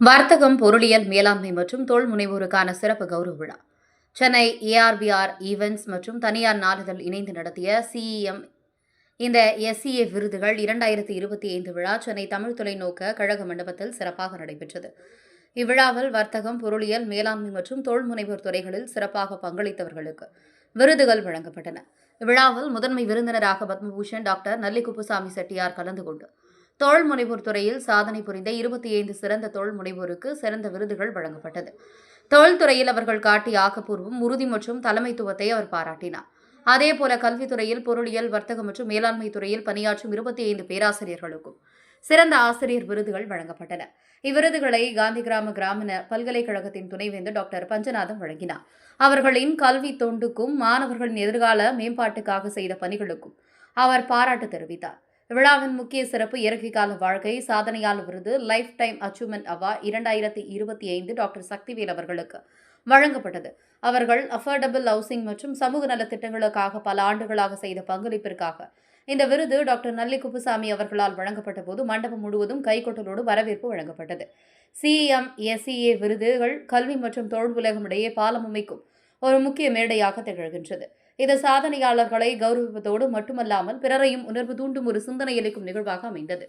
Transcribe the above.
வர்த்தகம், பொருளியல் மேலாண்மை மற்றும் தொழில் முனைவோருக்கான சிறப்பு கௌரவ விழா. சென்னை ஏஆர்பிஆர் ஈவென்ட்ஸ் மற்றும் தனியார் நாளிதழ் இணைந்து நடத்திய சிஇஎம் இந்த எஸ்சிஏ விருதுகள் 2025 விழா சென்னை தமிழ் தொலைநோக்க கழக மண்டபத்தில் சிறப்பாக நடைபெற்றது. இவ்விழாவில் வர்த்தகம், பொருளியல் மேலாண்மை மற்றும் தொழில் முனைவோர் துறைகளில் சிறப்பாக பங்களித்தவர்களுக்கு விருதுகள் வழங்கப்பட்டன. இவ்விழாவில் முதன்மை விருந்தினராக பத்மபூஷன் டாக்டர் நல்லி குப்புசாமி செட்டியார் கலந்து கொண்டு தொழில் முனைவோர் துறையில் சாதனை புரிந்த 25 சிறந்த தொழில் முனைவோருக்கு சிறந்த விருதுகள் வழங்கப்பட்டது. தொழில்துறையில் அவர்கள் காட்டிய ஆக்கப்பூர்வம், உறுதி மற்றும் தலைமைத்துவத்தை அவர் பாராட்டினார். அதேபோல கல்வித்துறையில், பொருளியல், வர்த்தகம் மற்றும் மேலாண்மை துறையில் பணியாற்றும் 25 பேராசிரியர்களுக்கும் சிறந்த ஆசிரியர் விருதுகள் வழங்கப்பட்டன. இவ்விருதுகளை காந்தி கிராம பல்கலைக்கழகத்தின் துணைவேந்தர் டாக்டர் பஞ்சநாதம் வழங்கினார். அவர்களின் கல்வி தொண்டுக்கும் மாணவர்களின் எதிர்கால மேம்பாட்டுக்காக செய்த பணிகளுக்கும் அவர் பாராட்டு தெரிவித்தார். விழாவின் முக்கிய சிறப்பு இயற்கைக்கால வாழ்க்கை சாதனையாளர் விருது life time achievement award 2025 doctor Sakthivel அவர்களுக்கு வழங்கப்பட்டது. அவர்கள் அஃபோர்டபிள் ஹவுசிங் மற்றும் சமூக நலத்திட்டங்களுக்காக பல ஆண்டுகளாக செய்த பங்களிப்பிற்காக இந்த விருது டாக்டர் நல்லி குப்புசாமி அவர்களால் வழங்கப்பட்ட போது மண்டபம் முழுவதும் கைகொட்டலோடு வரவேற்பு வழங்கப்பட்டது. சிஎம் எஸ்சிஏ விருதுகள் கல்வி மற்றும் தொழில் உலகம் இடையே பாலம் அமைக்கும் ஒரு முக்கிய மேடையாக திகழ்கின்றது. இது சாதனையாளர்களை கௌரவிப்பதோடு மட்டுமல்லாமல் பிறரையும் உணர்வு தூண்டும் ஒரு சிந்தனை அளிக்கும் நிகழ்வாக அமைந்தது.